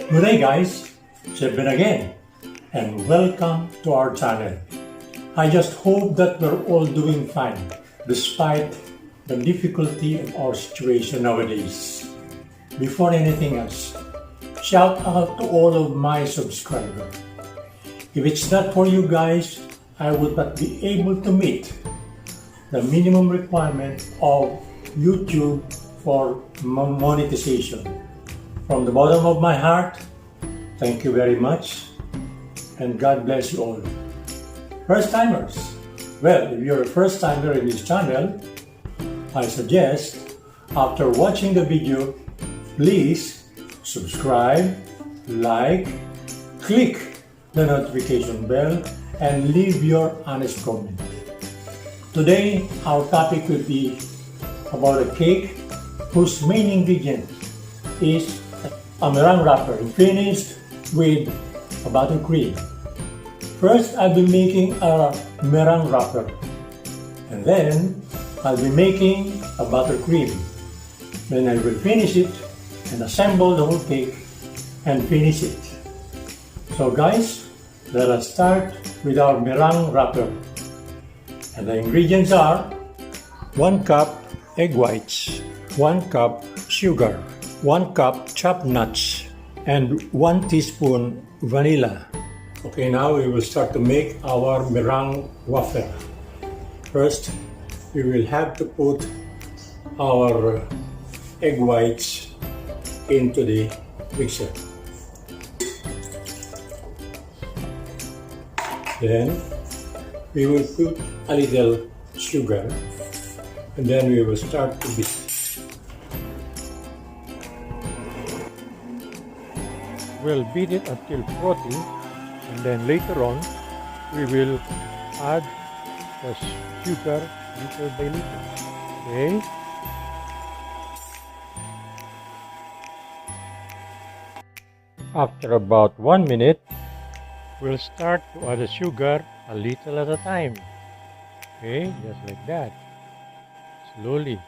Good day guys, Chef again, and welcome to our channel. I just hope that we're all doing fine despite the difficulty of our situation nowadays. Before anything else, shout out to all of my subscribers. If it's not for you guys, I would not be able to meet the minimum requirement of YouTube for monetization. From the bottom of my heart, thank you very much, and God bless you all. First timers, well, if you're a first timer in this channel, I suggest after watching the video, please subscribe, like, click the notification bell, and leave your honest comment. Today, our topic will be about a cake whose main ingredient is a meringue wrapper finished with a buttercream. First, I'll be making a meringue wrapper, and then I'll be making a buttercream. Then I will finish it and assemble the whole cake and finish it. So guys, let us start with our meringue wrapper. And the ingredients are 1 cup egg whites, 1 cup sugar, 1 cup chopped nuts, and 1 teaspoon vanilla. Okay, now we will start to make our meringue wafer. First, we will have to put our egg whites into the mixer. Then we will put a little sugar, and then we will start to beat. We'll beat it until frothy, and then later on we will add the sugar little by little. Okay? After about 1 minute, we'll start to add the sugar a little at a time. Okay, just like that. Slowly,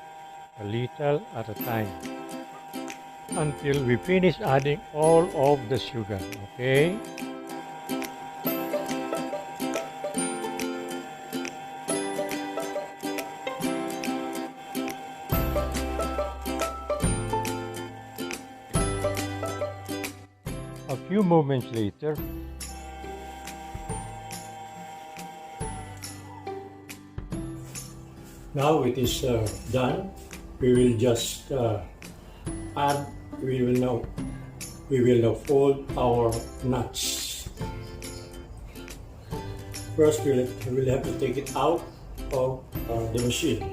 a little at a time, until we finish adding all of the sugar. Okay? A few moments later, now it is done. We will just add. We will now fold our nuts. First, we will have to take it out of the machine.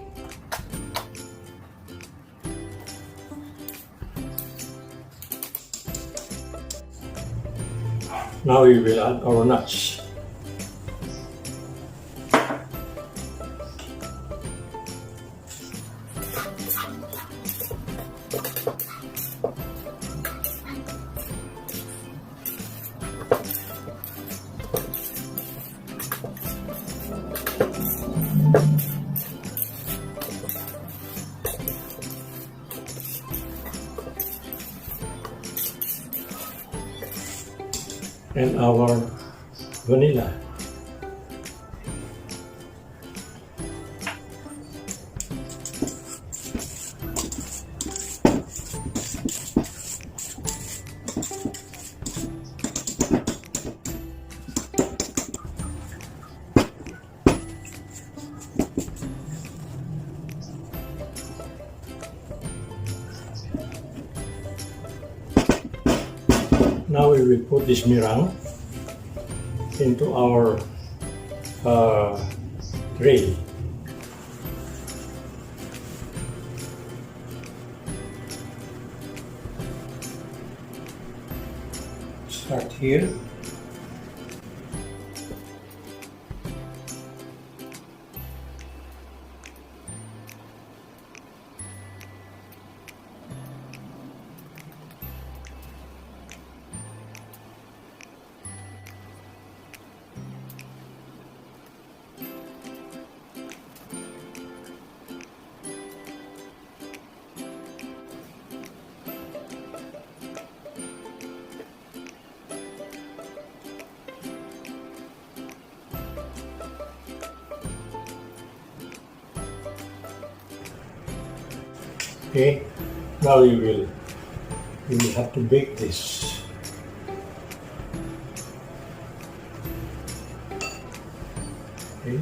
Now we will add our nuts. And our vanilla. Now we will put this meringue into our tray. Start here. Okay, now we will have to bake this. Okay.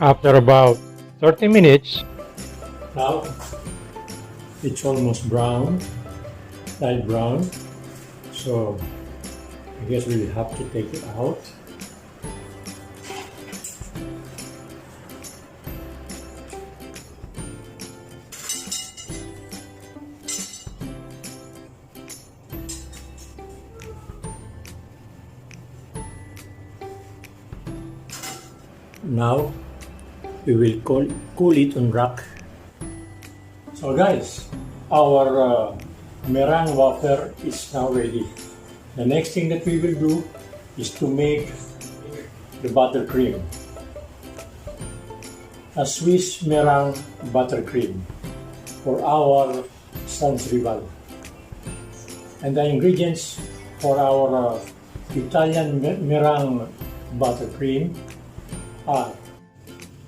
After about 30 minutes, now it's almost brown, light brown, so I guess we'll have to take it out. Now we will cool it on rack. So guys, our meringue wafer is now ready. The next thing that we will do is to make the buttercream. A Swiss meringue butter cream for our Sanzrival. And the ingredients for our Italian meringue butter cream are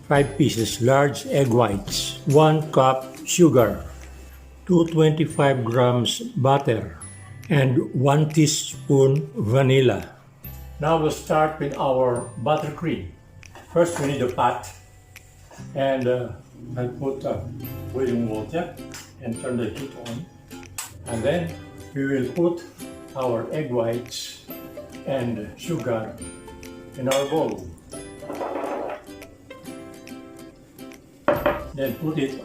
5 pieces large egg whites, 1 cup sugar, 225 grams butter, and 1 teaspoon vanilla. Now we'll start with our buttercream. First we need a pot, and I'll put boiling water and turn the heat on. And then we will put our egg whites and sugar in our bowl. Then put it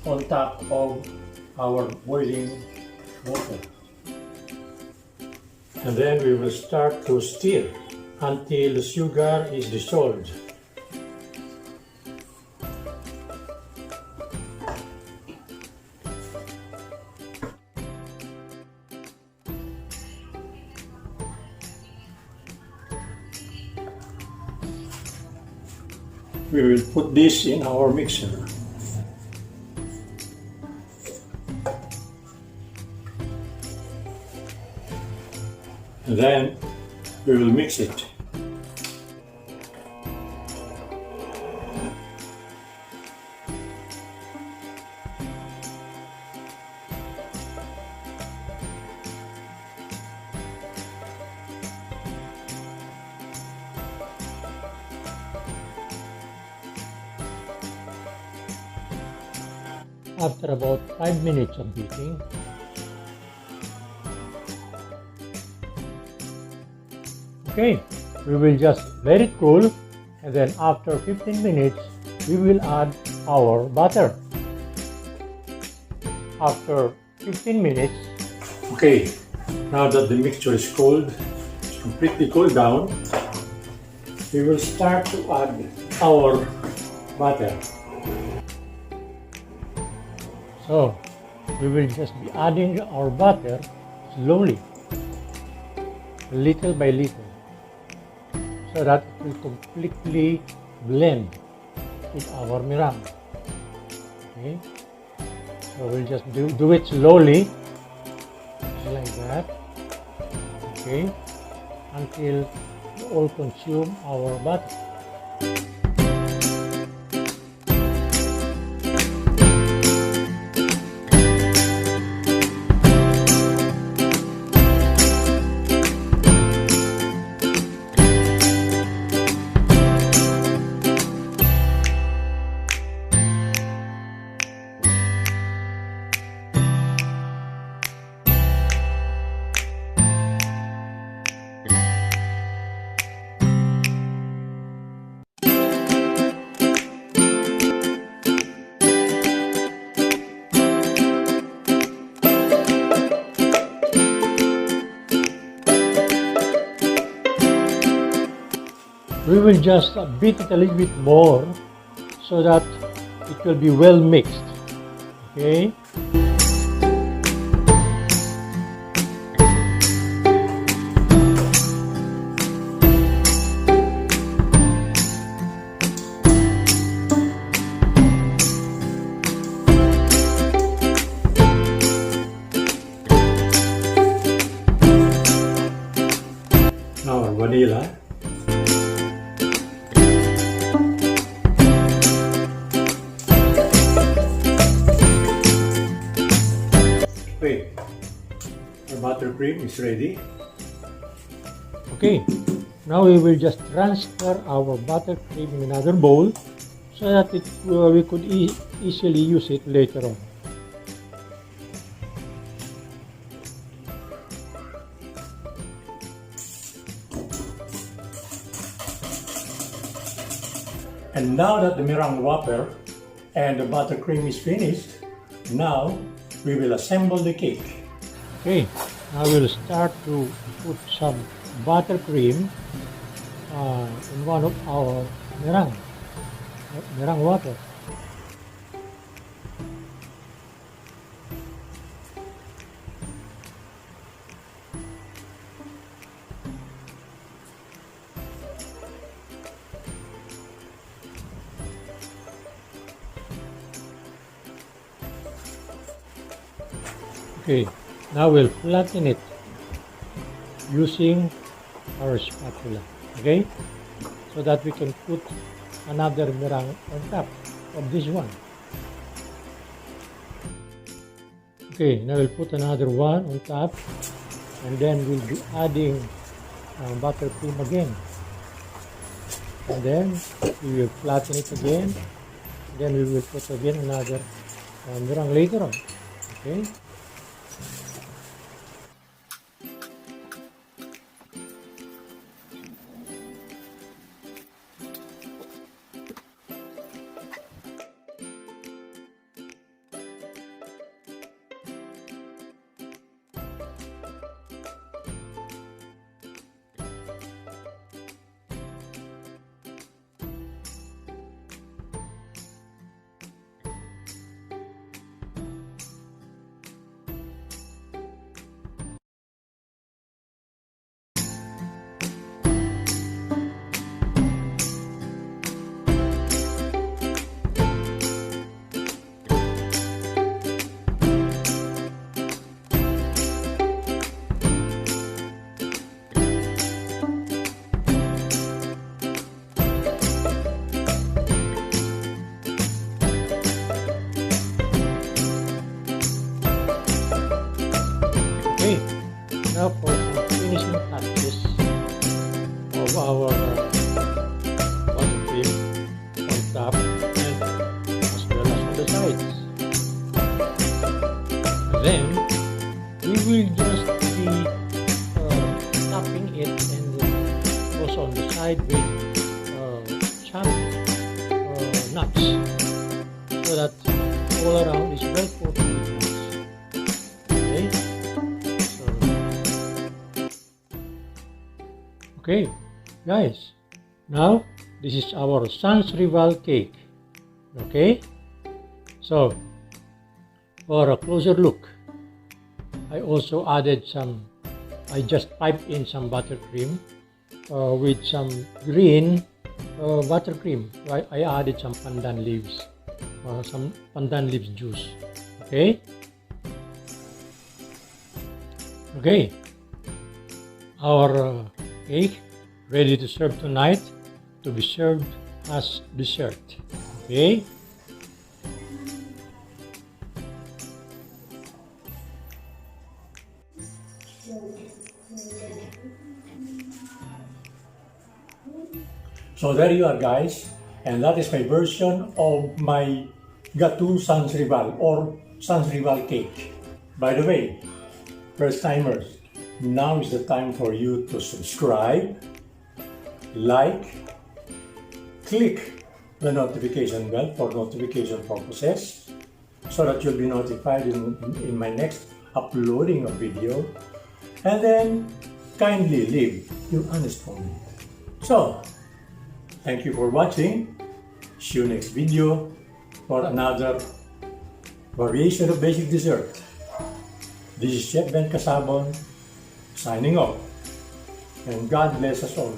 on top of our boiling water. And then we will start to stir until the sugar is dissolved. We will put this in our mixer. And then we will mix it. After about 5 minutes of beating, okay, we will just let it cool, and then after 15 minutes we will add our butter. After 15 minutes, okay, now that the mixture is cold, it's completely cooled down, we will start to add our butter. So we will just be adding our butter slowly, little by little, so that it will completely blend with our meringue. Okay, so we'll just do it slowly, like that. Okay, until we all consume our butter. we will just beat it a little bit more so that it will be well mixed. Okay. Now our vanilla. Okay, our buttercream is ready. Okay, now we will just transfer our buttercream in another bowl so that we could easily use it later on. And now that the meringue wafer and the buttercream is finished, now we will assemble the cake. Okay, now we'll start to put some buttercream in one of our meringue water. Okay, now we'll flatten it using our spatula, okay, so that we can put another meringue on top of this one. Okay, now we'll put another one on top, and then we'll be adding buttercream again, and then we will flatten it again, then we will put again another meringue later on. Okay. Okay, now for some finishing touches of our buttercream on top and as well as on the sides. Then we will just be topping it and also on the side with chopped nuts so that all around is well coated with nuts. Okay, guys, now this is our Sanzrival cake. Okay, so for a closer look, I also added I just piped in some buttercream with some green buttercream. I added some pandan leaves, some pandan leaves juice. Okay, okay, our cake ready to serve tonight, to be served as dessert. Okay. So there you are, guys, and that is my version of my Gateau Sanzrival or Sanzrival cake. By the way, first timers, now is the time for you to subscribe, like, click the notification bell for notification purposes so that you'll be notified in my next uploading of video, and then kindly leave your honest comment. So, Thank you for watching. See you next video for another variation of basic dessert. This is Chef Ben Casabon signing off. And God bless us all.